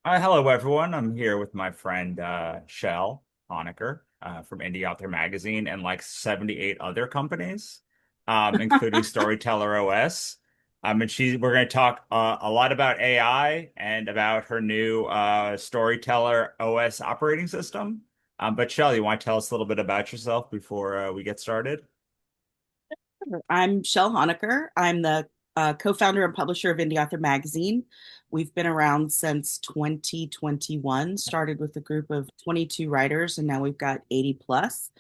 Hello, everyone. I'm here with my friend Chelle Honiker from Indie Author Magazine and like 78 other companies, including Storyteller OS. And we're going to talk a lot about AI and about her new Storyteller OS operating system. But Chelle, you want to tell us a little bit about yourself before we get started? I'm Chelle Honiker. I'm the co-founder and publisher of Indie Author Magazine. We've been around since 2021, started with a group of 22 writers, and now we've got 80 plus.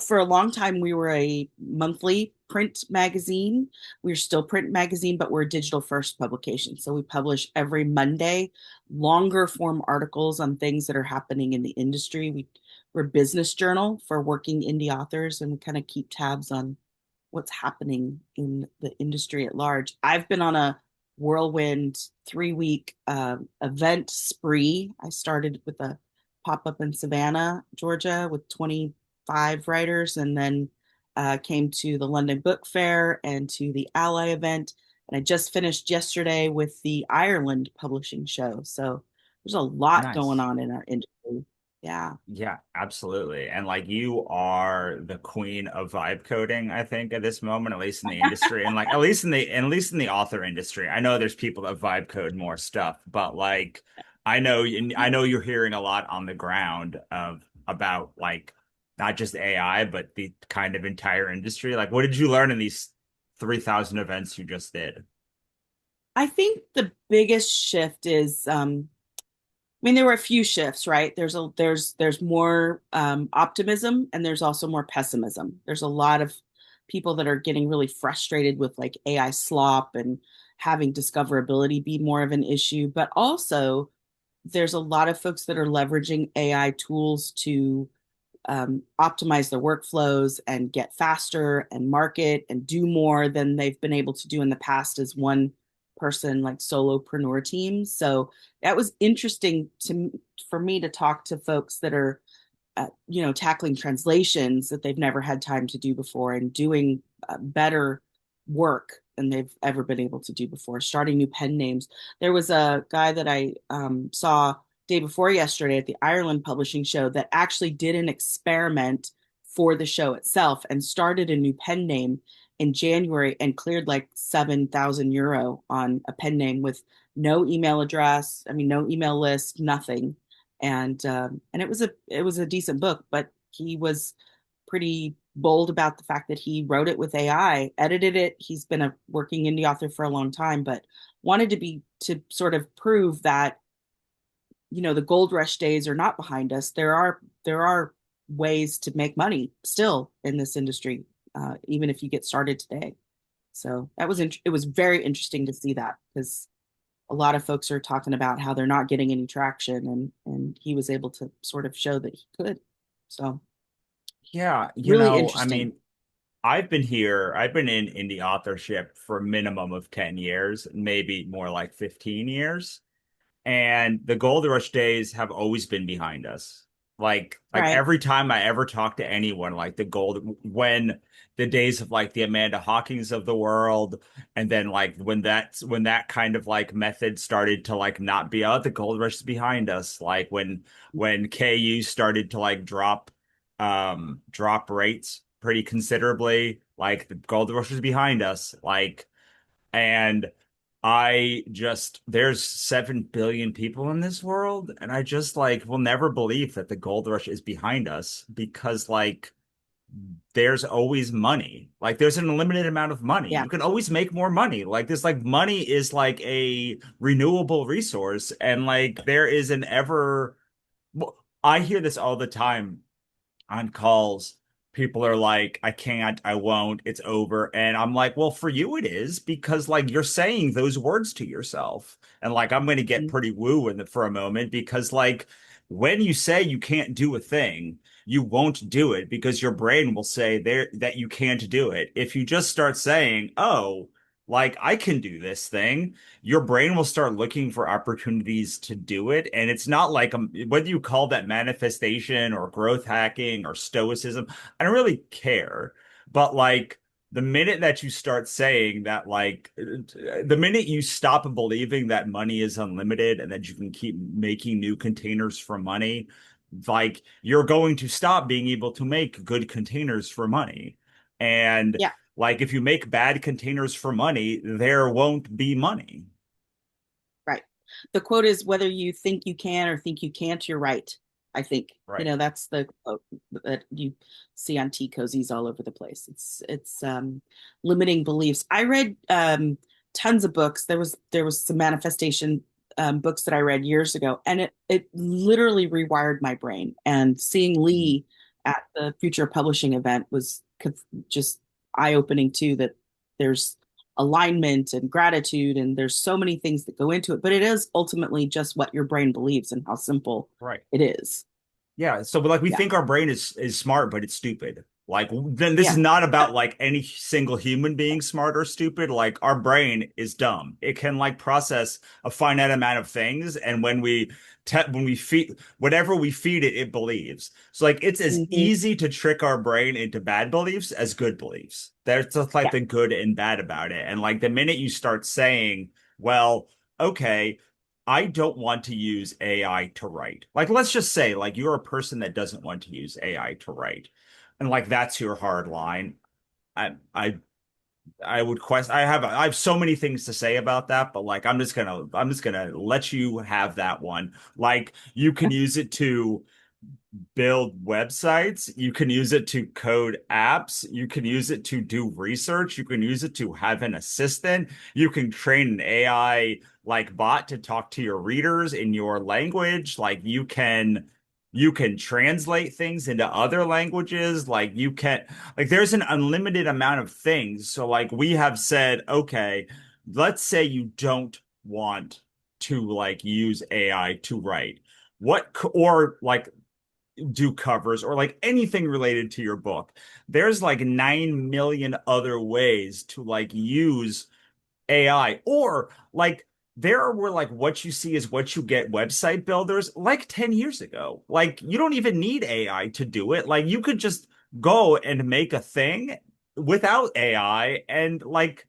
For a long time, we were a monthly print magazine. We're still print magazine, but we're a digital first publication. So we publish every Monday longer form articles on things that are happening in the industry. We're a business journal for working indie authors, and we kind of keep tabs on what's happening in the industry at large. I've been on a whirlwind 3 week event spree. I started with a pop up in Savannah, Georgia, with 25 writers, and then came to the London Book Fair and to the Ally event. And I just finished yesterday with the Ireland publishing show. So there's a lot going Nice. on in our industry. Yeah. Yeah, absolutely. And like you are the queen of vibe coding, I think, at this moment, at least in the industry. And like at least in the author industry. I know there's people that vibe code more stuff, but like I know you're hearing a lot on the ground of about like not just AI, but the kind of entire industry. Like what did you learn in these 3,000 events you just did? I think the biggest shift is I mean, there were a few shifts, right? There's more optimism and there's also more pessimism. There's a lot of people that are getting really frustrated with like AI slop and having discoverability be more of an issue, but also there's a lot of folks that are leveraging AI tools to optimize their workflows and get faster and market and do more than they've been able to do in the past as one person, like solopreneur teams. So that was interesting for me to talk to folks that are tackling translations that they've never had time to do before and doing better work than they've ever been able to do before, starting new pen names. There was a guy that I saw day before yesterday at the Ireland publishing show that actually did an experiment for the show itself and started a new pen name in January and cleared like 7,000 euro on a pen name with no email address. I mean, no email list, nothing. And it was a decent book, but he was pretty bold about the fact that he wrote it with AI, edited it. He's been a working indie author for a long time, but wanted to sort of prove that the gold rush days are not behind us. There are ways to make money still in this industry, even if you get started today. So it was very interesting to see that because a lot of folks are talking about how they're not getting any traction, and he was able to sort of show that he could. So Yeah, really I interesting. mean, I've been in indie authorship for a minimum of 10 years, maybe more like 15 years. And the Gold Rush days have always been behind us. Like Right. every time I ever talk to anyone, like when the days of like the Amanda Hawkins of the world, and then like when that kind of like method started to like not be out, the Gold Rush is behind us. Like when KU started to like drop rates pretty considerably, like the Gold Rush is behind us. And there's 7 billion people in this world, and I just like will never believe that the gold rush is behind us because like there's always money. Like there's an unlimited amount of money. Yeah. You can always make more money. Like this, like money is like a renewable resource, and like there is an ever. Well, I hear this all the time on calls. People are like, I can't, I won't, it's over. And I'm like, well, for you it is because like you're saying those words to yourself. And like I'm going to get pretty woo for a moment because like when you say you can't do a thing, you won't do it because your brain will say there that you can't do it. If you just start saying, "Oh, like I can do this thing," your brain will start looking for opportunities to do it. And it's not like whether you call that manifestation or growth hacking or stoicism, I don't really care. But like the minute that you start saying that, like, the minute you stop believing that money is unlimited and that you can keep making new containers for money, like, you're going to stop being able to make good containers for money. And, Yeah, like, if you make bad containers for money, there won't be money. right. The quote is whether you think you can or think you can't, you're right. I think, Right. that's the quote that you see on tea cozies all over the place. It's limiting beliefs. I read tons of books. There was some manifestation books that I read years ago, and it literally rewired my brain. And seeing Mhm. Lee at the Future Publishing event was just eye-opening too, that there's alignment and gratitude, and there's so many things that go into it, but it is ultimately just what your brain believes and how simple Right. it is. Yeah, so like we Yeah, think our brain is smart, but it's stupid. Like then this is yeah. not about like any single human being smart or stupid. Like our brain is dumb. It can like process a finite amount of things, and when we feed whatever we feed it, it believes. So like it's as Hmm. easy to trick our brain into bad beliefs as good beliefs. There's just like Yeah. the good and bad about it. And like the minute you start saying, well, okay, I don't want to use AI to write. Like, let's just say, like, you're a person that doesn't want to use AI to write, and like that's your hard line. I, I, I would quest. I have so many things to say about that, but like, I'm just gonna let you have that one. Like, you can use it to build websites. You can use it to code apps. You can use it to do research. You can use it to have an assistant. You can train an AI like bot to talk to your readers in your language. Like you can translate things into other languages. Like there's an unlimited amount of things. So like we have said, okay, let's say you don't want to like use AI to write. Or like do covers or like anything related to your book. There's like 9 million other ways to like use AI or like there were like what you see is what you get website builders like 10 years ago. Like you don't even need AI to do it. Like you could just go and make a thing without AI and like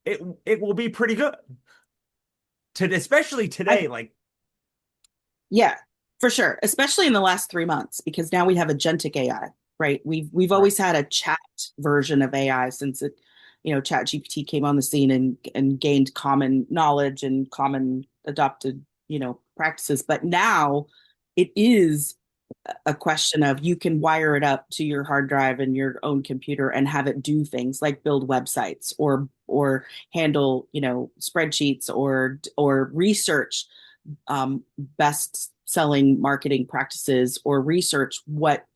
it will be pretty good. Especially I, today, like yeah, for sure. Especially in the last 3 months, because now we have agentic AI, right? We've right, always had a chat version of AI since Chat GPT came on the scene and gained common knowledge and common adopted, practices. But now it is a question of you can wire it up to your hard drive and your own computer and have it do things like build websites or handle spreadsheets or research best selling marketing practices or research what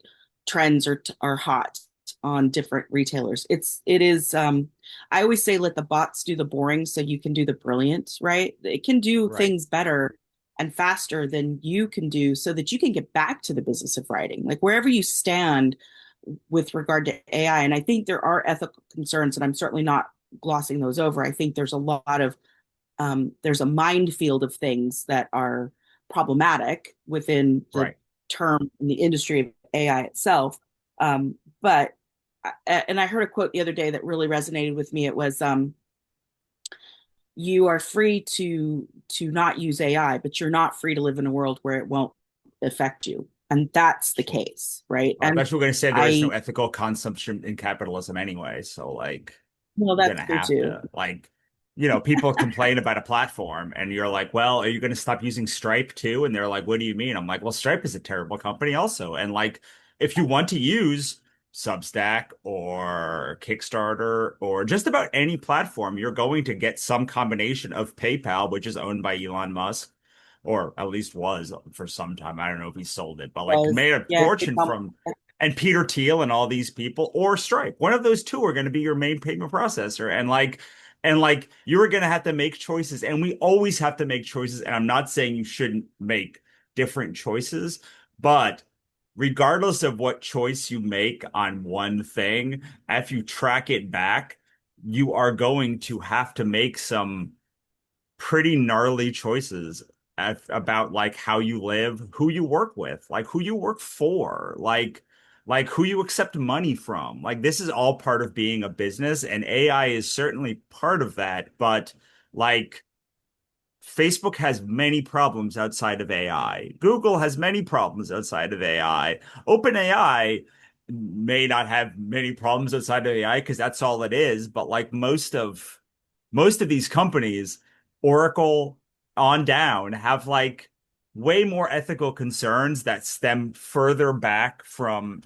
trends are hot on different retailers. It is I always say let the bots do the boring so you can do the brilliant, right? It can do right, things better and faster than you can do so that you can get back to the business of writing. Like wherever you stand with regard to AI, and I think there are ethical concerns, and I'm certainly not glossing those over. I think there's a minefield of things that are problematic within the right. term in the industry of AI itself. But and I heard a quote the other day that really resonated with me. It was you are free to not use AI, but you're not free to live in a world where it won't affect you. And that's the case, right? I And bet you are going to say there is no I ethical consumption in capitalism anyway. So, like, well, you're that's going to true have too. to, like, people complain about a platform and you're like, well, are you going to stop using Stripe too? And they're like, what do you mean? I'm like, well, Stripe is a terrible company also. And, like, if you want to use Substack or Kickstarter or just about any platform, you're going to get some combination of PayPal, which is owned by Elon Musk, or at least was for some time. I don't know if he sold it, but like Was made a yeah, fortune from and Peter Thiel and all these people or Stripe. One of those two are going to be your main payment processor. And like you're going to have to make choices. And we always have to make choices. And I'm not saying you shouldn't make different choices, but regardless of what choice you make on one thing, if you track it back, you are going to have to make some pretty gnarly choices about like how you live, who you work with, like who you work for. Like like who you accept money from. Like this is all part of being a business, and AI is certainly part of that. But like Facebook has many problems outside of AI. Google has many problems outside of AI. OpenAI may not have many problems outside of AI because that's all it is, but like most of these companies, Oracle on down, have like way more ethical concerns that stem further back from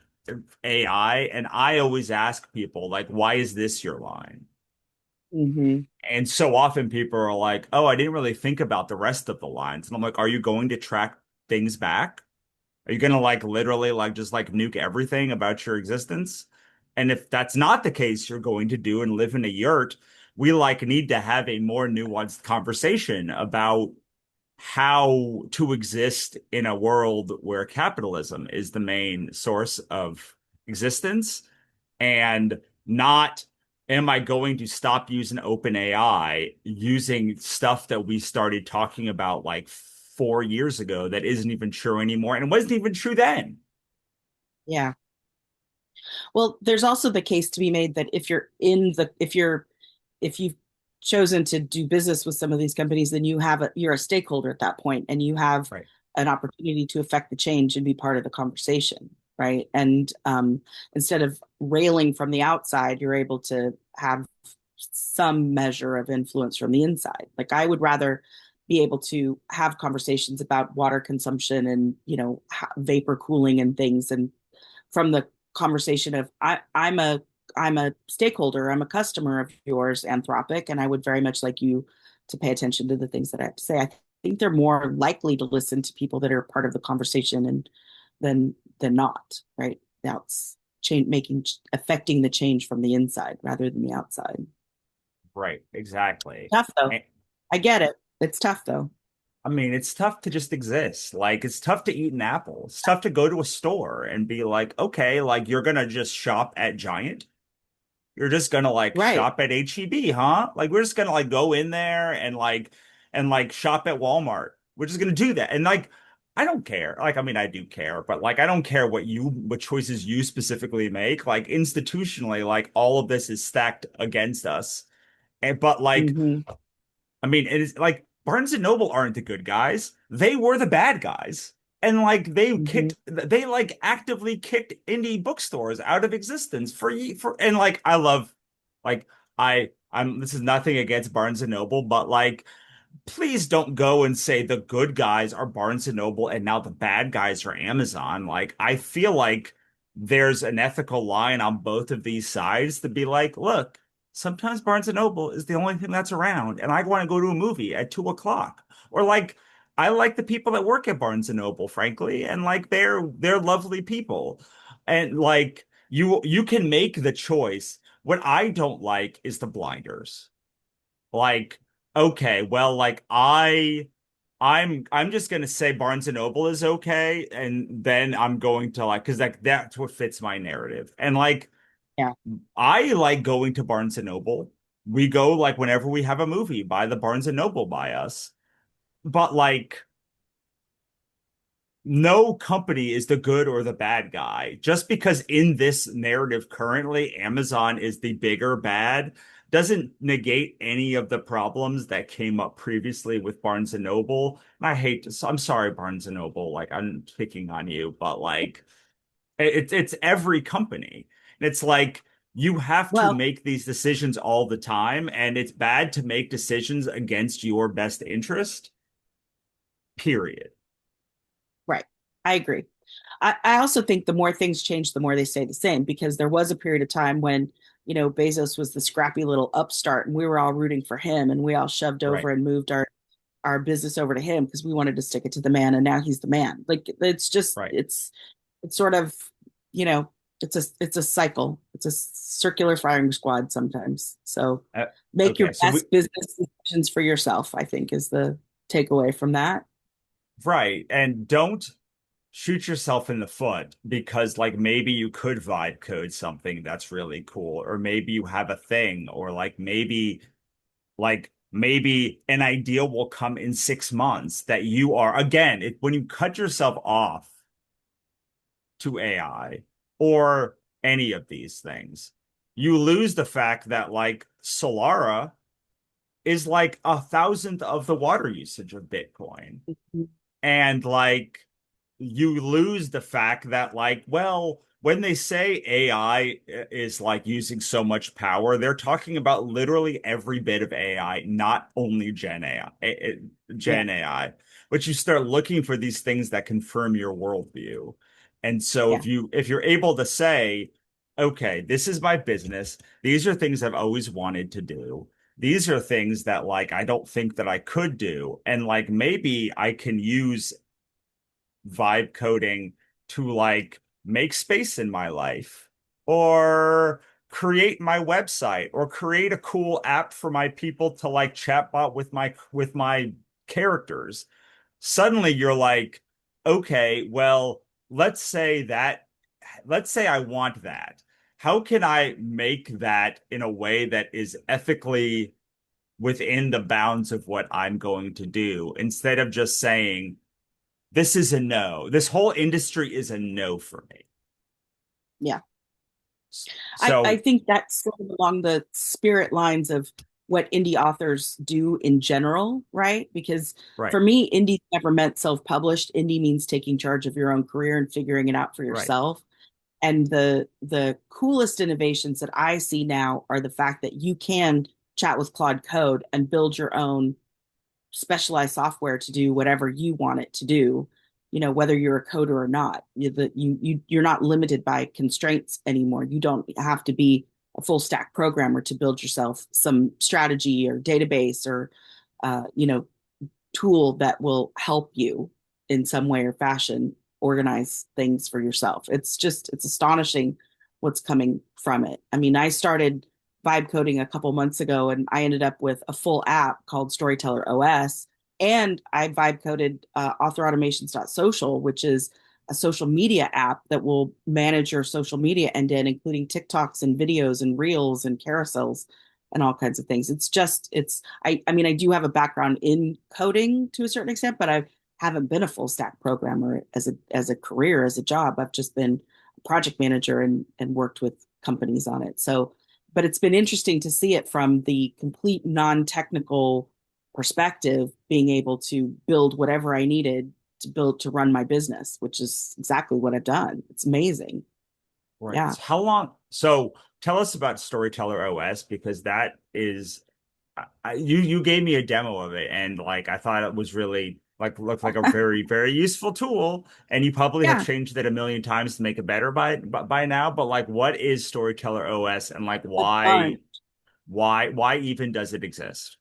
AI. And I always ask people like, why is this your line? Hmm. And so often people are like, oh, I didn't really think about the rest of the lines. And I'm like, are you going to track things back? Are you going to like literally like just like nuke everything about your existence? And if that's not the case, you're going to do and live in a yurt, we like need to have a more nuanced conversation about how to exist in a world where capitalism is the main source of existence and not am I going to stop using OpenAI using stuff that we started talking about like 4 years ago that isn't even true anymore and it wasn't even true then. Yeah. Well, there's also the case to be made that if you've chosen to do business with some of these companies, then you're a stakeholder at that point, and you have Right. an opportunity to affect the change and be part of the conversation, right? And instead of railing from the outside, you're able to have some measure of influence from the inside. Like I would rather be able to have conversations about water consumption and vapor cooling and things, and from the conversation of I'm a stakeholder, I'm a customer of yours, Anthropic, and I would very much like you to pay attention to the things that I have to say. I think they're more likely to listen to people that are part of the conversation and than not, right? Now it's change making affecting the change from the inside rather than the outside. Right, exactly. Tough though. And, I get it. It's tough though. I mean, it's tough to just exist. Like, it's tough to eat an apple. It's tough to go to a store and be like, okay, like you're gonna just shop at Giant. You're just gonna like Right. shop at HEB, huh? Like we're just gonna like go in there and like shop at Walmart. We're just gonna do that. And like I don't care. Like I mean I do care, but like I don't care what choices you specifically make. Like institutionally, like all of this is stacked against us. And but like Hmm. I mean, it is like Barnes and Noble aren't the good guys. They were the bad guys. And like Hmm. they like actively kicked indie bookstores out of existence for and like I love like I'm this is nothing against Barnes and Noble, but like please don't go and say the good guys are Barnes and Noble and now the bad guys are Amazon. Like I feel like there's an ethical line on both of these sides to be like, look, sometimes Barnes and Noble is the only thing that's around, and I want to go to a movie at 2 o'clock. Or like I like the people that work at Barnes and Noble, frankly, and like they're lovely people. And like you can make the choice. What I don't like is the blinders. Like, okay, well, like I'm just gonna say Barnes and Noble is okay, and then I'm going to like because like that's what fits my narrative. And like Yeah. I like going to Barnes and Noble. We go like whenever we have a movie by the Barnes and Noble by us. But like no company is the good or the bad guy. Just because in this narrative currently Amazon is the bigger bad doesn't negate any of the problems that came up previously with Barnes and Noble. And I hate to, I'm sorry, Barnes and Noble, like I'm picking on you, but like it's every company. And it's like you have to Well, make these decisions all the time, and it's bad to make decisions against your best interest, period. right. I agree. I also think the more things change, the more they stay the same, because there was a period of time when, Bezos was the scrappy little upstart and we were all rooting for him and we all shoved over Right. and moved our business over to him because we wanted to stick it to the man, and now he's the man. Like it's just Right. it's sort of, you know, it's a cycle. It's a circular firing squad sometimes. So Uh, make your okay, so we best business decisions for yourself, I think is the takeaway from that. right, and don't shoot yourself in the foot because like maybe you could vibe code something that's really cool, or maybe you have a thing, or like maybe an idea will come in 6 months that you are again, when you cut yourself off to AI. or any of these things. You lose the fact that like Solara is like a thousandth of the water usage of Bitcoin. And like you lose the fact that like, well, when they say AI is like using so much power, they're talking about literally every bit of AI, not only Yeah, Gen AI. But you start looking for these things that confirm your worldview. And so yeah, if you're able to say, okay, this is my business, these are things I've always wanted to do. These are things that like I don't think that I could do. And like maybe I can use vibe coding to like make space in my life or create my website or create a cool app for my people to like chatbot with my characters. Suddenly you're like, okay, well, let's say I want that. How can I make that in a way that is ethically within the bounds of what I'm going to do instead of just saying, this is a no. This whole industry is a no for me. yeah. I So, think that's sort of along the spirit lines of what indie authors do in general, right? Because right, for me, indie never meant self-published. Indie means taking charge of your own career and figuring it out for right. yourself. And the coolest innovations that I see now are the fact that you can chat with Claude Code and build your own specialized software to do whatever you want it to do, whether you're a coder or not. You're not limited by constraints anymore. You don't have to be a full stack programmer to build yourself some strategy or database or tool that will help you in some way or fashion organize things for yourself. It's astonishing what's coming from it. I mean, I started vibe coding a couple months ago and I ended up with a full app called Storyteller OS. And I vibe coded authorautomations.social, which is a social media app that will manage your social media end to end, including TikToks and videos and reels and carousels and all kinds of things. I mean, I do have a background in coding to a certain extent, but I haven't been a full stack programmer as a career, as a job. I've just been a project manager and worked with companies on it. So, but it's been interesting to see it from the complete non-technical perspective, being able to build whatever I needed to build to run my business, which is exactly what I've done. It's amazing. Right. Yeah. So how long? So tell us about Storyteller OS because that is you gave me a demo of it and like I thought it was really like looked like a very useful tool and you probably have Yeah. changed it a million times to make it better by now. But like, what is Storyteller OS and like A bunch. why even does it exist?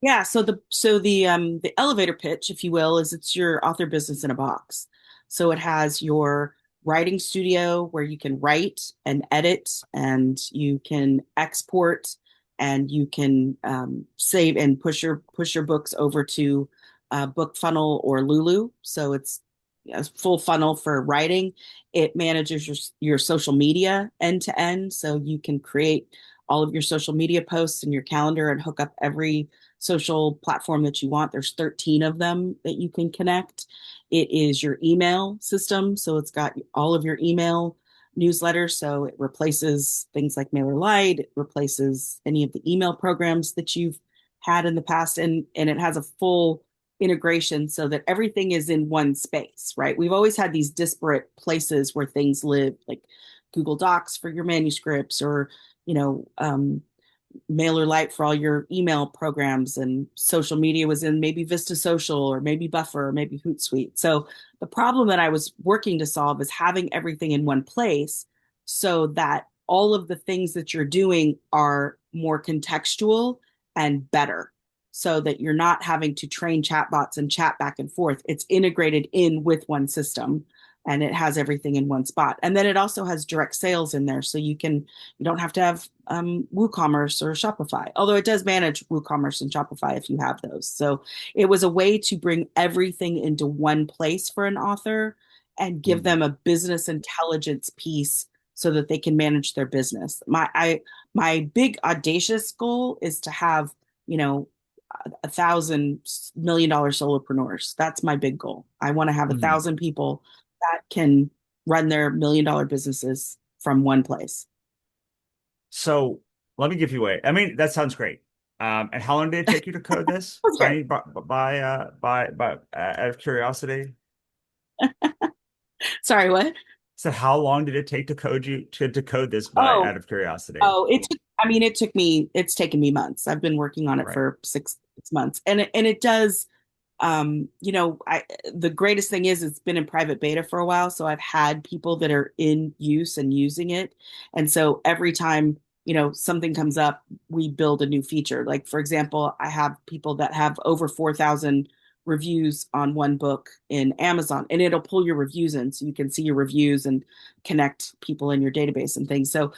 Yeah, so the elevator pitch, if you will, is it's your author business in a box. So it has your writing studio where you can write and edit and you can export and you can save and push your books over to Book Funnel or Lulu. So it's a full funnel for writing. It manages your social media end to end, so you can create all of your social media posts in your calendar and hook up every social platform that you want. There's 13 of them that you can connect. It is your email system. So it's got all of your email newsletters. So it replaces things like MailerLite, it replaces any of the email programs that you've had in the past. And it has a full integration so that everything is in one space, right? We've always had these disparate places where things live, like Google Docs for your manuscripts or, you know, MailerLite for all your email programs, and social media was in maybe Vista Social or maybe Buffer or maybe Hootsuite. So the problem that I was working to solve is having everything in one place so that all of the things that you're doing are more contextual and better, so that you're not having to train chatbots and chat back and forth. It's integrated in with one system and it has everything in one spot. And then it also has direct sales in there. So you don't have to have WooCommerce or Shopify, although it does manage WooCommerce and Shopify if you have those. So it was a way to bring everything into one place for an author and give Hmm. them a business intelligence piece so that they can manage their business. My big audacious goal is to have, you know, 1,000 million dollar solopreneurs. That's my big goal. I want to have a Hmm. thousand people that can run their $1 million businesses from one place. So let me give you a, I mean, that sounds great. And how long did it take you to code this? That's great. Out of curiosity. Sorry, what? So how long did it take to code this by Oh, out of curiosity? oh, I mean, it's taken me months. I've been working on it Right. for six months. And it does, the greatest thing is it's been in private beta for a while. So I've had people that are in use and using it. And so every time, something comes up, we build a new feature. Like, for example, I have people that have over 4,000 reviews on one book in Amazon, and it'll pull your reviews in so you can see your reviews and connect people in your database and things. So,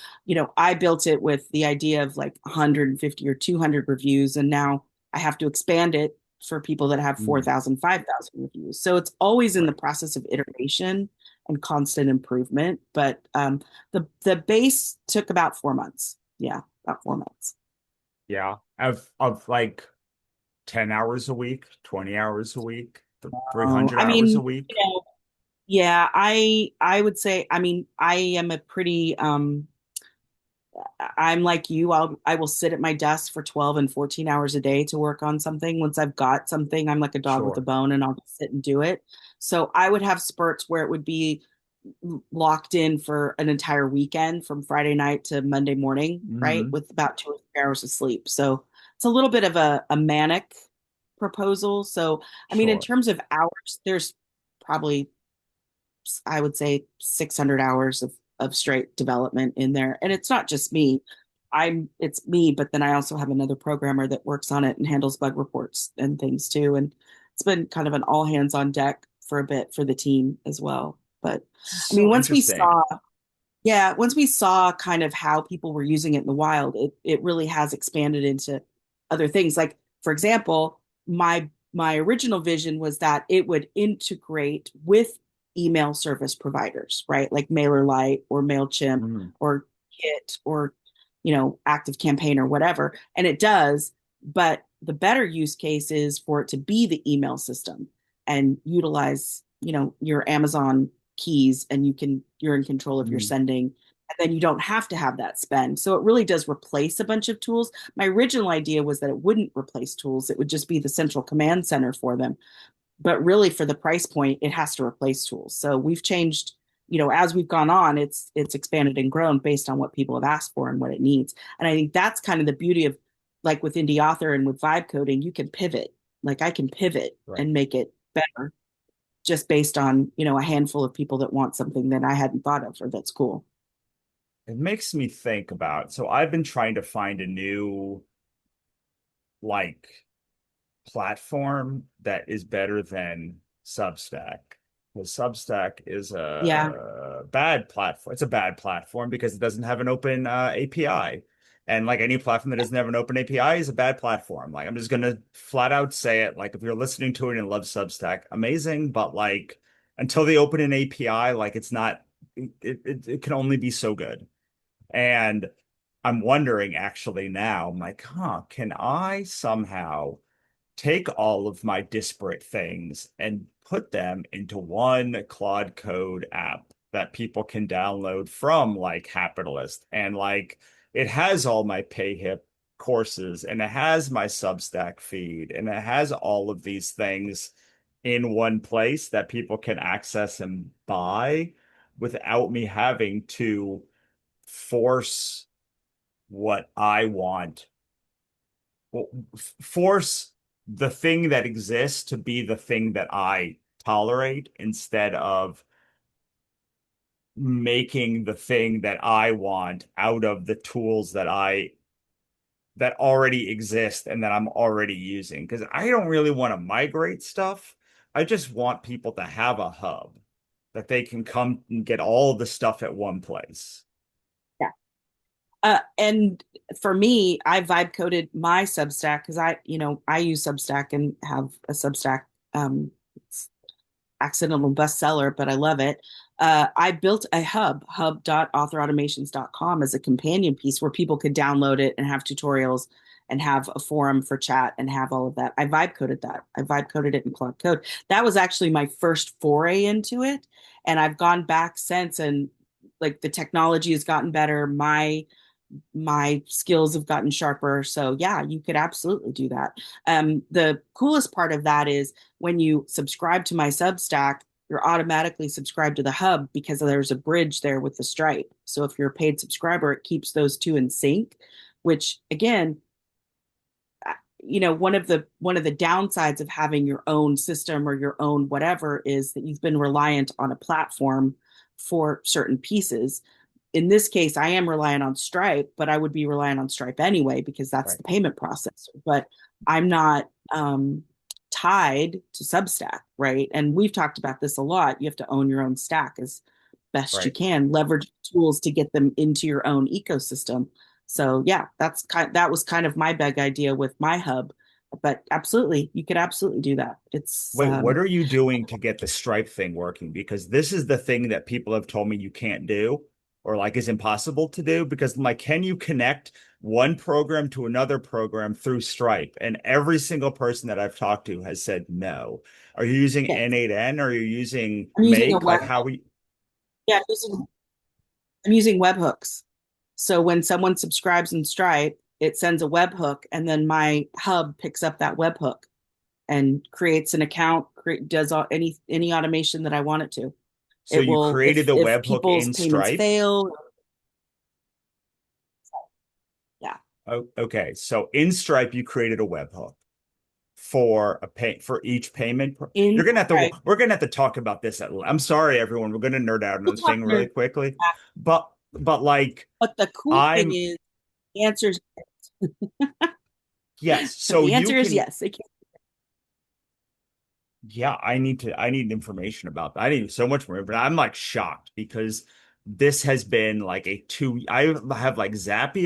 I built it with the idea of like 150 or 200 reviews, and now I have to expand it for people that have Mm, 4,000, 5,000 reviews. So it's always in the right. process of iteration and constant improvement. But the base took about 4 months. Yeah, about 4 months. Yeah. Of like 10 hours a week, 20 hours a week, Oh, 300 I hours a mean, week. yeah, I would say, I mean, I am a pretty I'm like you. I will sit at my desk for 12 and 14 hours a day to work on something. Once I've got something, I'm like a dog with a Sure. bone and I'll just sit and do it. So I would have spurts where it would be locked in for an entire weekend from Friday night to Monday morning, right? Hmm. With about 2 or 3 hours of sleep. So it's a little bit of a manic proposal. So, I mean, in Sure. terms of hours, there's probably, I would say, 600 hours of straight development in there. And it's not just me. It's me, but then I also have another programmer that works on it and handles bug reports and things too. And it's been kind of an all hands on deck for a bit for the team as well. But This is I mean, so interesting. once we saw kind of how people were using it in the wild, it really has expanded into other things. Like, for example, my original vision was that it would integrate with email service providers, right? Like MailerLite or MailChimp Mhm. or Git or Active Campaign or whatever. And it does, but the better use case is for it to be the email system and utilize, your Amazon keys, and you're in control of your Mhm. sending, and then you don't have to have that spend. So it really does replace a bunch of tools. My original idea was that it wouldn't replace tools, it would just be the central command center for them, but really for the price point it has to replace tools. So we've changed, as we've gone on, it's expanded and grown based on what people have asked for and what it needs. And I think that's kind of the beauty of, like, with indie author and with vibe coding, you can pivot. Like, I can pivot Right. and make it better just based on, a handful of people that want something that I hadn't thought of or that's cool. It makes me think about, so I've been trying to find a new like platform that is better than Substack. Well, Substack is Yeah. a bad platform. It's a bad platform because it doesn't have an open API. And like any platform that doesn't have an open API is a bad platform. Like I'm just gonna flat out say it. Like if you're listening to it and love Substack, amazing. But like until they open an API, like it's not. It can only be so good. And I'm wondering actually now, I'm like, huh, can I somehow take all of my disparate things and put them into one Claude Code app that people can download from like Hapitalist. And like it has all my PayHip courses and it has my Substack feed and it has all of these things in one place that people can access and buy without me having to force what I want, well, force the thing that exists to be the thing that I tolerate instead of making the thing that I want out of the tools that already exist and that I'm already using. Because I don't really want to migrate stuff. I just want people to have a hub that they can come and get all the stuff at one place. Yeah. And for me, I vibe coded my Substack because I use Substack and have a Substack. It's accidental bestseller, but I love it. I built a hub.authorautomations.com, as a companion piece where people could download it and have tutorials and have a forum for chat and have all of that. I vibe coded that. I vibe coded it in Cloud Code. That was actually my first foray into it. And I've gone back since, and like the technology has gotten better. My skills have gotten sharper. So yeah, you could absolutely do that. The coolest part of that is when you subscribe to my Substack, you're automatically subscribed to the hub because there's a bridge there with the Stripe. So if you're a paid subscriber, it keeps those two in sync, which again, one of the downsides of having your own system or your own whatever is that you've been reliant on a platform for certain pieces. In this case, I am reliant on Stripe, but I would be reliant on Stripe anyway because that's Right. the payment processor. But I'm not tied to Substack, right? And we've talked about this a lot. You have to own your own stack as best you Right. can, leverage tools to get them into your own ecosystem. So yeah, that was kind of my big idea with my hub. But absolutely, you could absolutely do that. It's Wait, what are you doing to get the Stripe thing working? Because this is the thing that people have told me you can't do or like is impossible to do. Because like, can you connect one program to another program through Stripe? And every single person that I've talked to has said no. Are you using yes. N8N or are you using I'm using a Make? Like web. how we Yeah, I'm using webhooks. So when someone subscribes in Stripe, it sends a webhook, and then my hub picks up that webhook and creates an account, does any automation that I want it to. so It you will created the if webhook people's in payments Stripe? fail. Yeah, Oh, okay. So in Stripe, you created a webhook for a pay for each payment. in You're gonna have to Stripe, we're gonna have to talk about this I'm sorry, everyone. We're gonna nerd out on we'll the talk thing nerd. really quickly. But like But the cool thing I'm is, the answer is yes, so the you answer is can yes. It can. yeah, I need information about that. I need so much more, but I'm like shocked because this has been like I have like Zap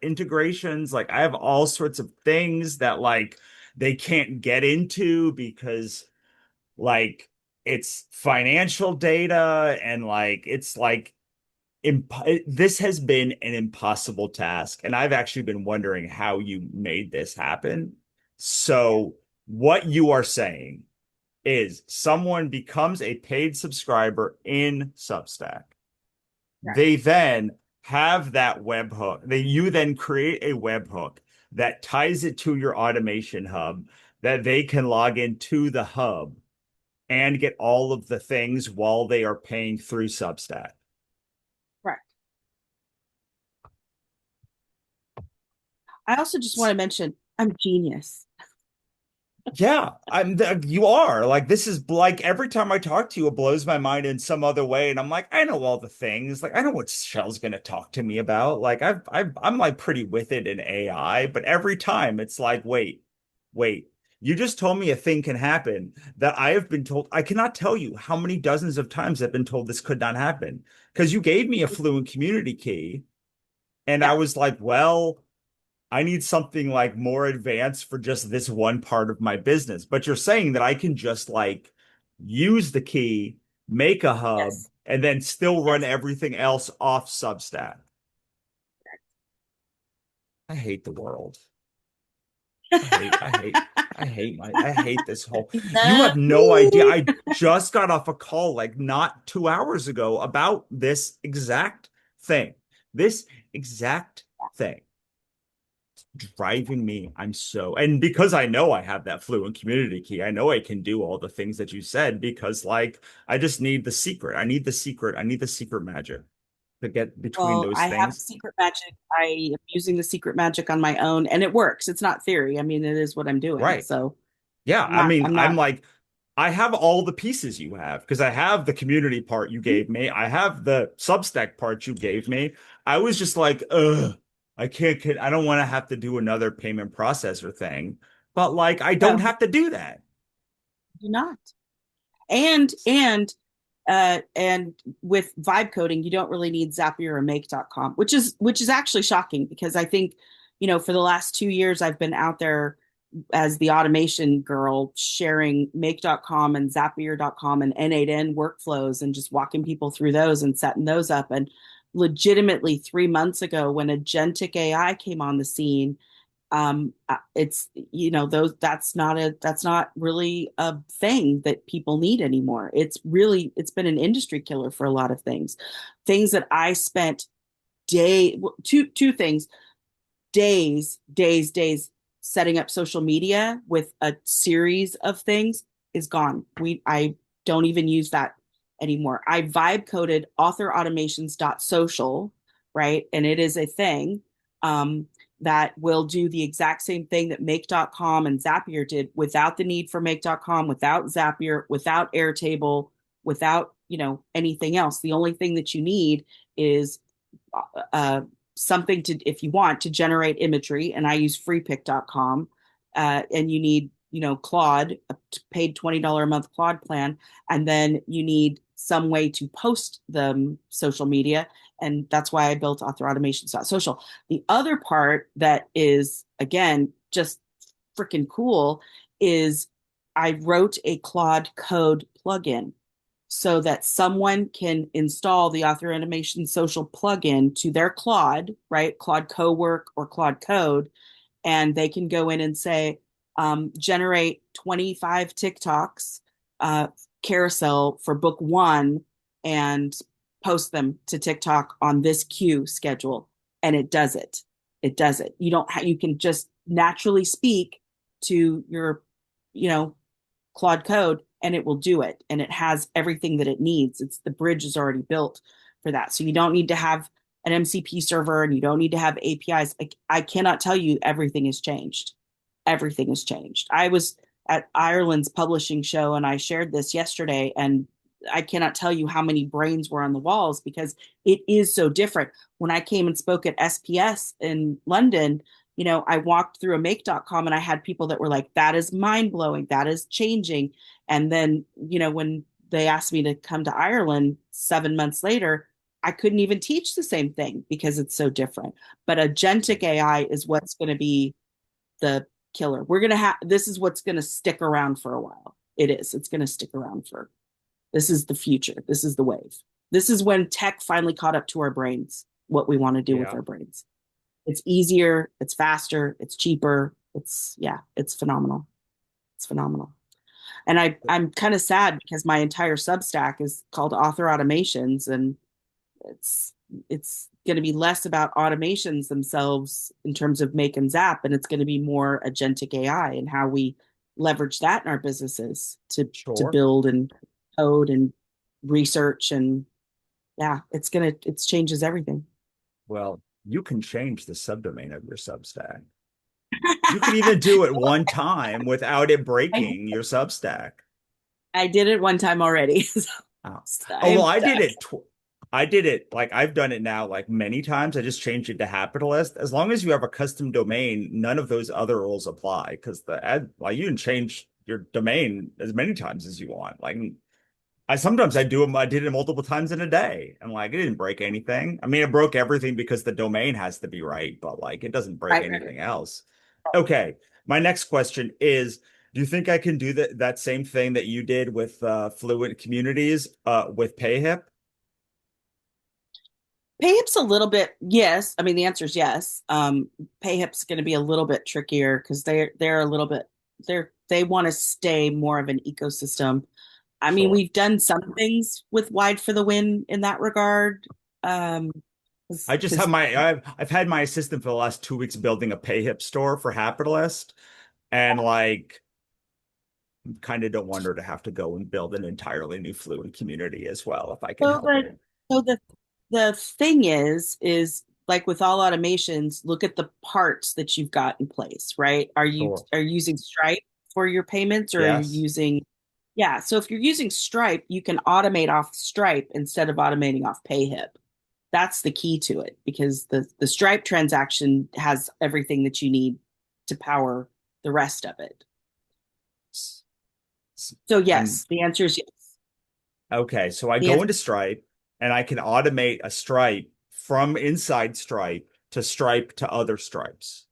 integrations, like I have all sorts of things that like they can't get into because like it's financial data and like it's like this has been an impossible task and I've actually been wondering how you made this happen. Yeah, So what you are saying is someone becomes a paid subscriber in Substack. right, They then have that webhook. You then create a webhook that ties it to your automation hub that they can log into the hub and get all of the things while they are paying through Substack. right. I also just want to mention I'm genius. Yeah, you are like this is like every time I talk to you, it blows my mind in some other way, and I'm like, I know all the things. Like I know what Shell's gonna talk to me about. Like I'm like pretty with it in AI, but every time it's like, wait, you just told me a thing can happen that I have been told. I cannot tell you how many dozens of times I've been told this could not happen because you gave me a fluent community key, and I Yeah. was like, well. I need something like more advanced for just this one part of my business. But you're saying that I can just like use the key, make a hub, Yes. and then still run Yes. everything else off Substack. I hate the world. I hate, I hate, I hate this whole. You have no idea. Exactly. I just got off a call like not 2 hours ago about this exact thing. This exact thing. Driving me. I'm so, and because I know I have that fluent community key, I know I can do all the things that you said because like I just need the secret. I need the secret. I need the secret magic to get between Well, those I have things. secret magic. I am using the secret magic on my own, and it works. It's not theory. I mean, it is what I'm doing. Right. So Yeah. I'm I not. mean, I'm I'm not. like, I have all the pieces you have because I have the community part you gave me. I have the Substack part you gave me. I was just like, ugh, I don't want to have to do another payment processor thing. But like, I don't No, have to do that. do not. And with vibe coding, you don't really need Zapier or Make.com, which is actually shocking because I think, for the last 2 years I've been out there as the automation girl sharing Make.com and Zapier.com and N8N workflows and just walking people through those and setting those up. And legitimately 3 months ago when agentic AI came on the scene, it's, those, that's not really a thing that people need anymore. It's been an industry killer for a lot of things that I spent two things, days setting up social media with a series of things is gone. I don't even use that anymore. I vibe coded authorautomations.social, right? And it is a thing um, that will do the exact same thing that make.com and Zapier did without the need for make.com, without Zapier, without Airtable, without, anything else. The only thing that you need is uh, something to, if you want to generate imagery, and I use freepick.com, and you need, Claude, a paid $20 a month Claude plan, and then you need some way to post the social media. And that's why I built authorautomations.social. The other part that is, again, just freaking cool is I wrote a Claude Code plugin so that someone can install the Author Animation Social plugin to their Claude, right? Claude Cowork or Claude Code, and they can go in and say, generate 25 TikToks, carousel for book one, and post them to TikTok on this queue schedule. And it does it. It does it. You can just naturally speak to your, you know, Claude Code and it will do it. And it has everything that it needs. The bridge is already built for that. So you don't need to have an MCP server and you don't need to have APIs. I cannot tell you everything has changed. Everything has changed. I was at Ireland's publishing show and I shared this yesterday, and I cannot tell you how many brains were on the walls because it is so different. When I came and spoke at SPS in London, I walked through a make.com and I had people that were like, that is mind blowing. That is changing. And then, when they asked me to come to Ireland 7 months later, I couldn't even teach the same thing because it's so different. But agentic AI is what's going to be the killer. We're going to have, this is what's going to stick around for a while. It's going to stick around this is the future. This is the wave. This is when tech finally caught up to our brains, what we want to do with Yeah. our brains. It's easier, it's faster, it's cheaper. It's phenomenal. It's phenomenal. And I'm kind of sad because my entire Substack is called Author Automations, and it's it's going to be less about automations themselves in terms of make and zap, and it's going to be more agentic AI and how we leverage that in our businesses to Sure. build and code and research. And it's changes everything. Well, you can change the subdomain of your Substack. You can even do it one time without it I, breaking your Substack. I did it one time already. Oh, So oh well, I'm I did stuck. it. I did it like I've done it now like many times. I just changed it to Hapitalist. As long as you have a custom domain, none of those other rules apply because the ad like you can change your domain as many times as you want. Like I sometimes I do them. I did it multiple times in a day, and like it didn't break anything. I mean, it broke everything because the domain has to be right, but like it doesn't break Right. anything else. Okay, my next question is, do you think I can do that same thing that you did with Fluent Communities with PayHip? PayHip's a little bit, yes. I mean, the answer is yes. PayHip's going to be a little bit trickier because they're a little bit they want to stay more of an ecosystem. I mean, Sure. we've done some things with Wide for the Win in that regard. Um, I just have because I've had my assistant for the last 2 weeks building a PayHip store for Hapitalist, and like kind of don't want her to have to go and build an entirely new Fluent community as well if I can so help the it. so the thing is like with all automations, look at the parts that you've got in place, right? Sure. Are you using Stripe for your payments, or are you Yes. using, yeah, so if you're using Stripe, you can automate off Stripe instead of automating off PayHip. That's the key to it because the Stripe transaction has everything that you need to power the rest of it. S- So And yes, the answer is yes. okay, so I The go answer into Stripe and I can automate a Stripe from inside Stripe to other Stripes.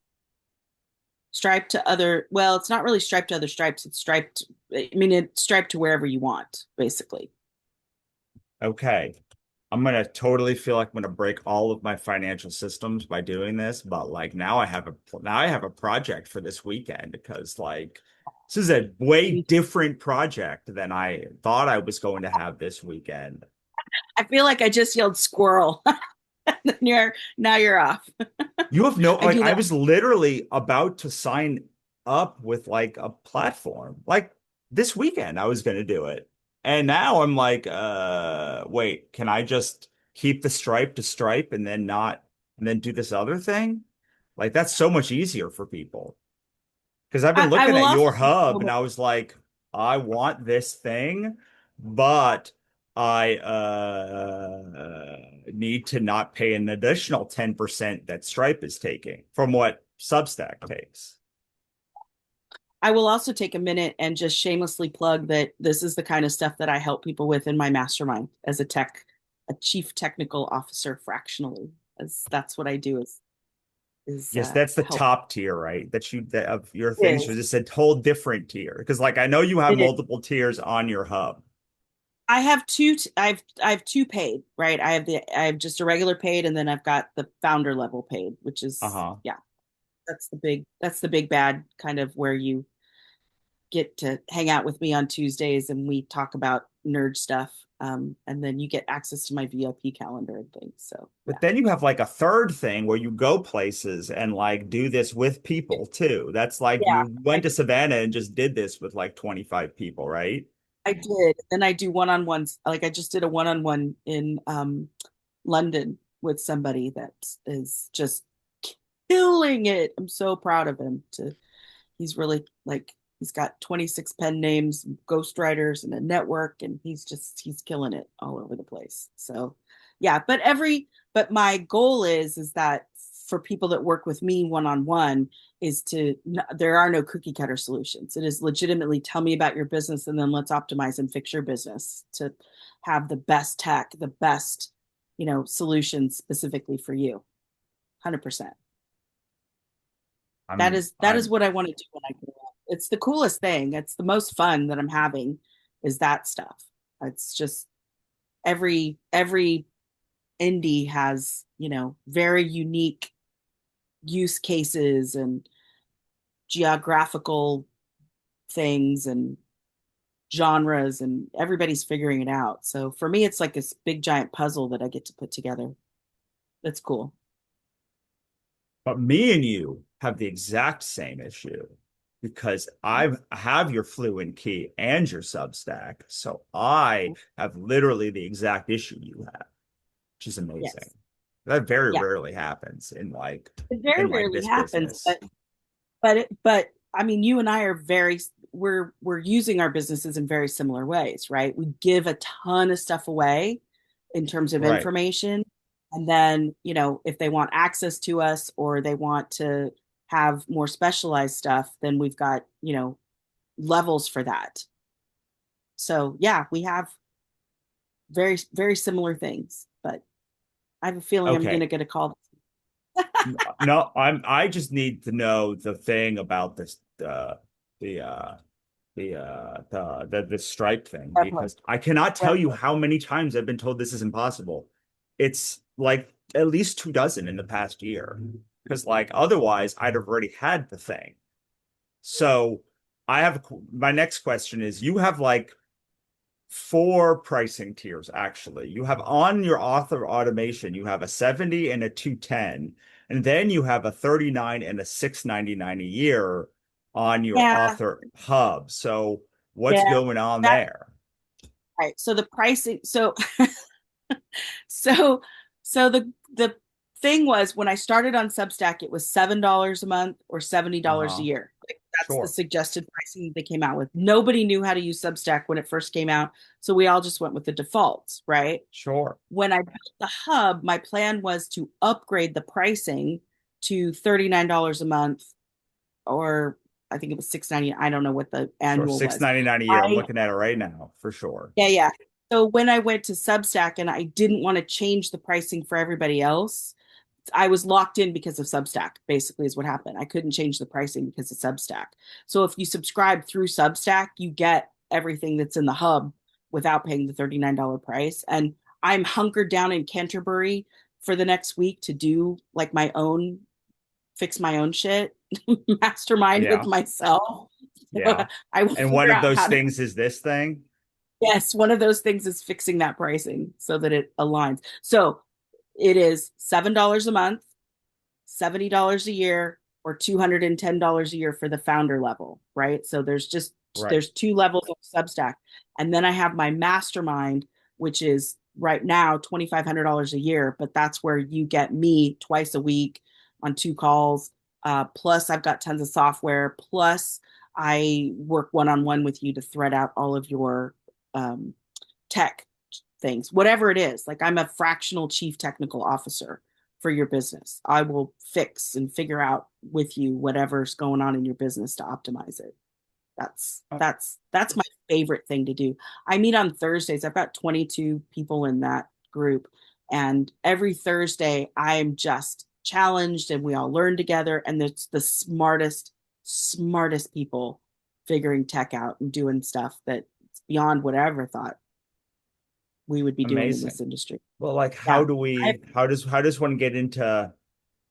Stripe to other, well, it's not really Stripe to other Stripes. It's striped. I mean, it's striped to wherever you want, basically. Okay. I'm gonna totally feel like I'm gonna break all of my financial systems by doing this, but like now I have a project for this weekend because like this is a way different project than I thought I was going to have this weekend. I feel like I just yelled squirrel. And now you're off. You have no, I like, do I that. was literally about to sign up with like a platform. Like this weekend, I was going to do it. And now I'm like, wait, can I just keep the stripe to stripe and then not, and then do this other thing? Like, that's so much easier for people. Because I've been I looking will at also your hub and I was like, I want this thing, but I need to not pay an additional 10% that Stripe is taking from what Substack takes. I will also take a minute and just shamelessly plug that this is the kind of stuff that I help people with in my mastermind as a chief technical officer fractionally, as that's what I do is Yes, that's the help. top tier, right? That of your It things. So is. it's a whole different tier. Because like I know you have It is. multiple tiers on your hub. I have I have two paid, right? I have just a regular paid and then I've got the founder level paid, which is Uh-huh. yeah, that's the big bad kind of where you get to hang out with me on Tuesdays and we talk about nerd stuff. And then you get access to my VIP calendar and things. So But yeah. then you have like a third thing where you go places and like do this with people too. That's like Yeah, you went I, to Savannah and just did this with like 25 people, right? I did. Then I do one-on-ones. Like I just did a one-on-one in London with somebody that is just killing it. I'm so proud of him. He's really like he's got 26 pen names, ghostwriters, and a network, and he's killing it all over the place. So yeah, but my goal is that for people that work with me one on one is to there are no cookie cutter solutions. It is legitimately tell me about your business and then let's optimize and fix your business to have the best tech, the best solutions specifically for you. 100%. That is I'm what I want to do when I grow up. It's the coolest thing. It's the most fun that I'm having is that stuff. It's just every indie has, very unique use cases and geographical things and genres and everybody's figuring it out. So for me it's like this big giant puzzle that I get to put together. That's cool. But me and you have the exact same issue because I have your Fluent Key and your Substack. So I have literally the exact issue you have, which is amazing. Yes. That very Yeah. rarely happens It very in like rarely this happens, business. but I mean, you and I are we're using our businesses in very similar ways, right? We give a ton of stuff away in terms of Right. information, and then if they want access to us or they want to have more specialized stuff, then we've got levels for that. So yeah, we have very similar things, but I have a feeling I'm going Okay. to get a call. No, I just need to know the thing about this the the stripe thing Definitely. because I cannot tell you how many times I've been told this is impossible. It's like at least 2 dozen in the past year. Because like otherwise I'd have already had the thing. So I have my next question is you have like four pricing tiers actually. You have on your author automation, you have a 70 and a 210, and then you have a 39 and a 699 a year on your Yeah, author hub. So what's yeah. going on That there? right. So the pricing, so so the thing was when I started on Substack, it was $7 a month or $70 a Uh-huh. year. Like, that's the Sure. suggested pricing they came out with. Nobody knew how to use Substack when it first came out, so we all just went with the defaults, right? Sure. When I built the hub, my plan was to upgrade the pricing to $39 a month, or I think it was 6.90. I don't know what the Sure. annual was. 699 a year. I'm I looking at it right now for sure. Yeah. So when I went to Substack and I didn't want to change the pricing for everybody else, I was locked in because of Substack, basically, is what happened. I couldn't change the pricing because of Substack. So if you subscribe through Substack, you get everything that's in the hub without paying the $39 price. And I'm hunkered down in Canterbury for the next week to do like my own fix my own shit mastermind with Yeah. myself. Yeah. I will And one figure of out those how to. things is this thing. Yes, one of those things is fixing that pricing so that it aligns. So it is $7 a month, $70 a year, or $210 a year for the founder level, right? So Right. there's two levels of Substack. And then I have my mastermind, which is right now $2,500 a year, but that's where you get me twice a week on two calls. Plus, I've got tons of software. Plus, I work one on one with you to thread out all of your um, tech things, whatever it is. Like I'm a fractional chief technical officer for your business. I will fix and figure out with you whatever's going on in your business to optimize it. Uh, That's my favorite thing to do. I meet on Thursdays. I've got 22 people in that group, and every Thursday I'm just challenged and we all learn together, and it's the smartest people figuring tech out and doing stuff that's beyond what I ever thought we would be doing in Amazing. this industry. Well, like Yeah. I, how does one get into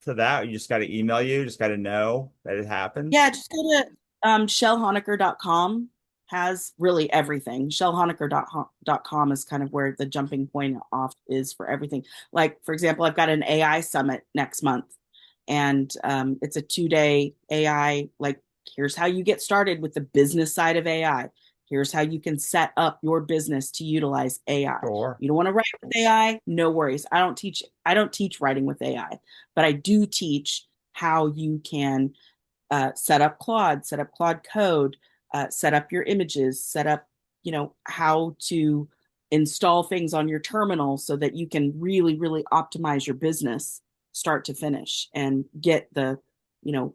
to that? You just got to email you, just got to know that it yeah, happens. just go to shellhoniker.com has really everything. Shellhoniker.com is kind of where the jumping point off is for everything. Like, for example, I've got an AI summit next month, and it's a 2 day AI, like, here's how you get started with the business side of AI. Here's how you can set up your business to utilize AI. Sure. You don't want to write with AI? No worries. I don't teach writing with AI, but I do teach how you can set up Claude Code, set up your images, set up, how to install things on your terminal so that you can really, really optimize your business start to finish and get you know,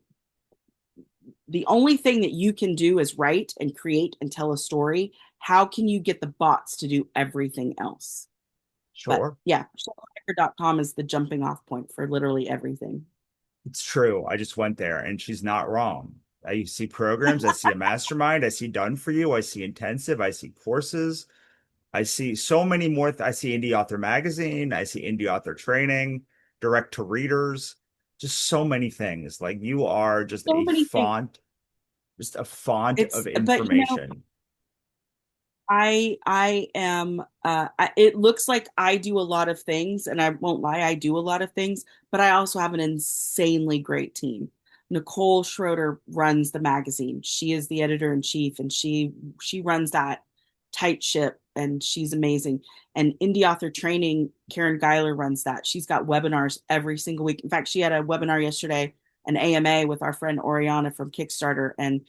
the only thing that you can do is write and create and tell a story. How can you get the bots to do everything else? But Sure. yeah, com is the jumping off point for literally everything. It's true. I just went there and she's not wrong. I see programs, I see a mastermind, I see done for you, I see intensive, I see courses, I see so many more. I see Indie Author Magazine, I see Indie Author Training, direct to readers, just so many things. Like you are So many things. just a font of But information. I am it looks like I do a lot of things, and I won't lie, I do a lot of things, but I also have an insanely great team. Nicole Schroeder runs the magazine. She is the editor in chief, and she runs that tight ship, and she's amazing. And Indie Author Training, Karen Geiler runs that. She's got webinars every single week. In fact, she had a webinar yesterday, an AMA with our friend Oriana from Kickstarter, and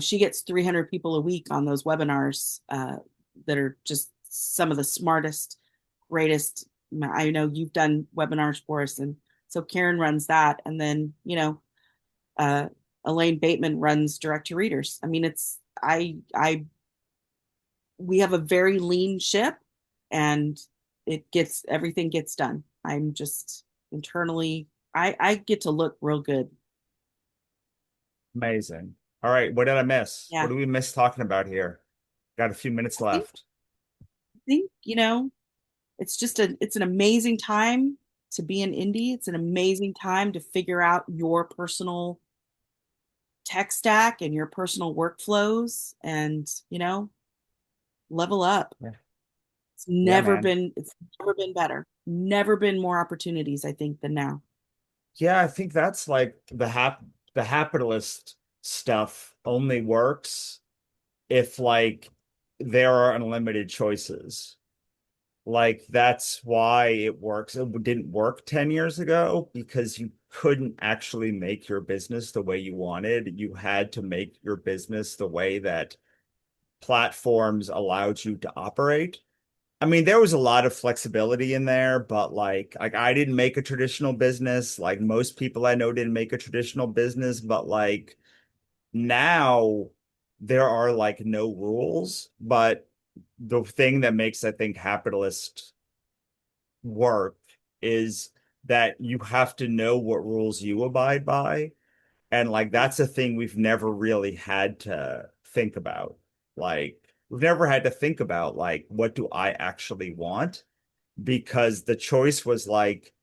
she gets 300 people a week on those webinars that are just some of the smartest, greatest. I know you've done webinars for us, and so Karen runs that, and then uh, Elaine Bateman runs direct to readers. I mean, it's I we have a very lean ship, and everything gets done. I'm just internally, I get to look real good. Amazing. All right, what did I miss? What Yeah, did we miss talking about here? Got a few minutes I think left. I think it's an amazing time to be an indie. It's an amazing time to figure out your personal tech stack and your personal workflows and, level up. Yeah, yeah, man. It's never been better. Never been more opportunities, I think, than now. Yeah, I think that's like the Hapitalist stuff only works if like there are unlimited choices. Like that's why it works. It didn't work 10 years ago because you couldn't actually make your business the way you wanted. You had to make your business the way that platforms allowed you to operate. I mean, there was a lot of flexibility in there, but like I didn't make a traditional business. Like most people I know didn't make a traditional business, but like now there are like no rules. But the thing that makes, I think, Hapitalist work is that you have to know what rules you abide by. And like Yeah. that's a thing we've never really had to think about. Like we've never had to think about like what do I actually want? because the choice was like,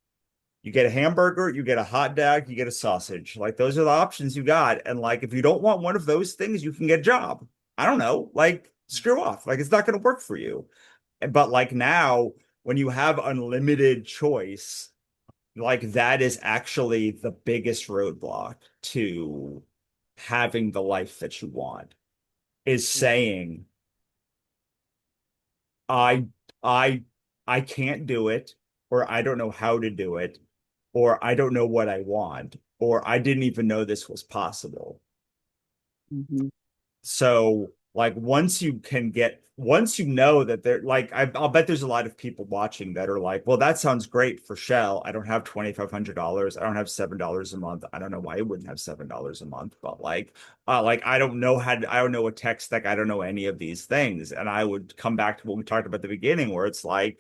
you get a hamburger, you get a hot dog, you get a sausage. Like those are the options you got. And like if you don't want one of those things, you can get a job. I don't know. Like screw off. Like it's not going to work for you. But like now, when you have unlimited choice, like that is actually the biggest roadblock to having the life that you want, is saying, I I I can't do it, or I don't know how to do it, or I don't know what I want, or I didn't even know this was possible. Mhm. So like once you know that they're like, I'll bet there's a lot of people watching that are like, well, that sounds great for Shell. I don't have $2,500. I don't have $7 a month. I don't know why I wouldn't have $7 a month, but like I don't know a tech stack. I don't know any of these things. And I would come back to what we talked about at the beginning, where it's like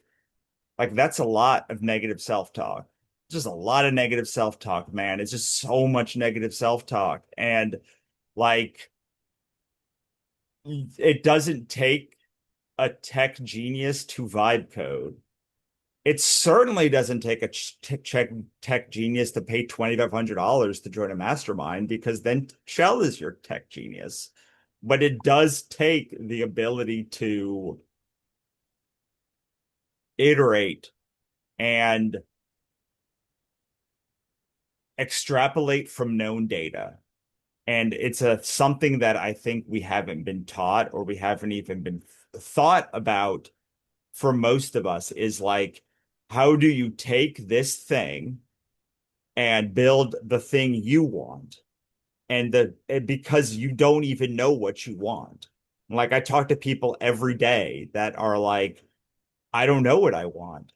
that's a lot of negative self-talk. Just a lot of negative self-talk, man. It's just so much negative self-talk. And like it doesn't take a tech genius to vibe code. It certainly doesn't take a tech genius to pay $2,500 to join a mastermind, because then Shell is your tech genius. But it does take the ability to iterate and extrapolate from known data. And it's a something that I think we haven't been taught, or we haven't even been thought about for most of us, is like, how do you take this thing and build the thing you want? Because you don't even know what you want. Like I talk to people every day that are like, I don't know what I want.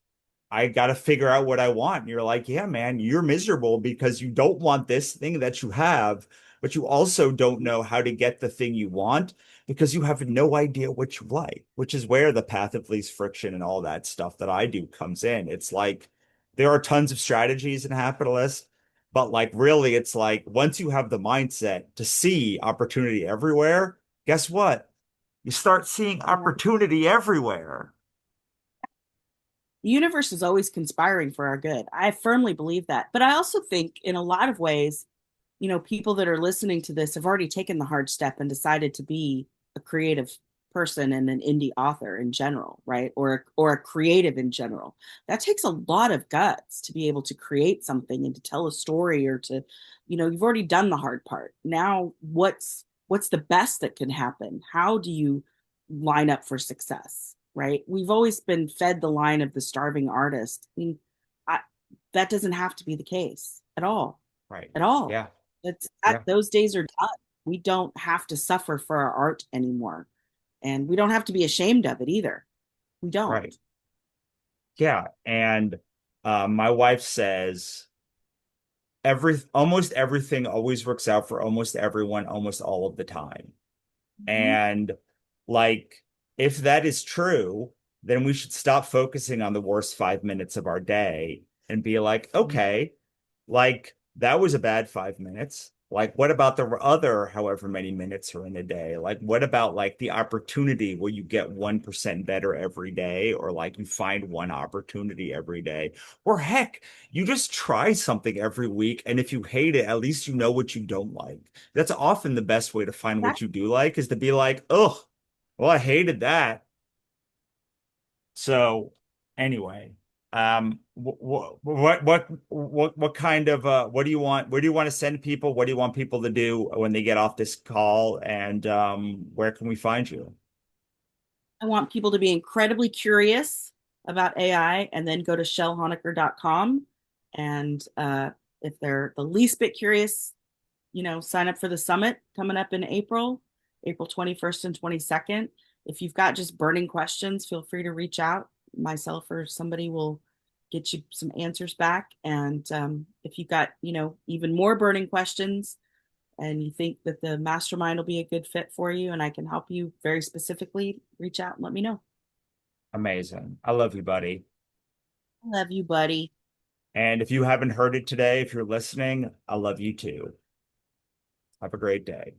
I got to figure out what I want. And you're like, yeah, man, you're miserable because you don't want this thing that you have, but you also don't know how to get the thing you want because you have no idea what you like, which is where the path of least friction and all that stuff that I do comes in. It's like there are tons of strategies in Hapitalist, but like really, it's like once you have the mindset to see opportunity everywhere, guess what? You start seeing Yeah. opportunity everywhere. The universe is always conspiring for our good. I firmly believe that. But I also think in a lot of ways, people that are listening to this have already taken the hard step and decided to be a creative person and an indie author in general, right? Or a creative in general. That takes a lot of guts to be able to create something and to tell a story, or to, you've already done the hard part. Now what's the best that can happen? How do you line up for success, right? We've always been fed the line of the starving artist. I mean, I, that doesn't have to be the case at all, Right. at all. Yeah. That's that Yeah. those days are done. We don't have to suffer for our art anymore. And we don't have to be ashamed of it either. We don't. Right. Yeah. And my wife says almost everything always works out for almost everyone almost all of the time. Mhm. And like, if that is true, then we should stop focusing on the worst 5 minutes of our day and be like, okay, like that was a bad 5 minutes. Like, what about the other however many minutes are in a day? Like, what about like the opportunity where you get 1% better every day, or like you find one opportunity every day? Or heck, you just try something every week. And if you hate it, at least you know what you don't like. That's often the best way to find That what you do like, is to be like, oh, well, I hated that. So anyway, what kind of what do you want? Where do you want to send people? What do you want people to do when they get off this call? And where can we find you? I want people to be incredibly curious about AI and then go to chellehoniker.com. And if they're the least bit curious, sign up for the summit coming up in April, April 21st and 22nd. If you've got just burning questions, feel free to reach out. Myself or somebody will get you some answers back. And if you've got, even more burning questions and you think that the mastermind will be a good fit for you and I can help you very specifically, reach out and let me know. Amazing. I love you, buddy. Love you, buddy. And if you haven't heard it today, if you're listening, I love you too. Have a great day.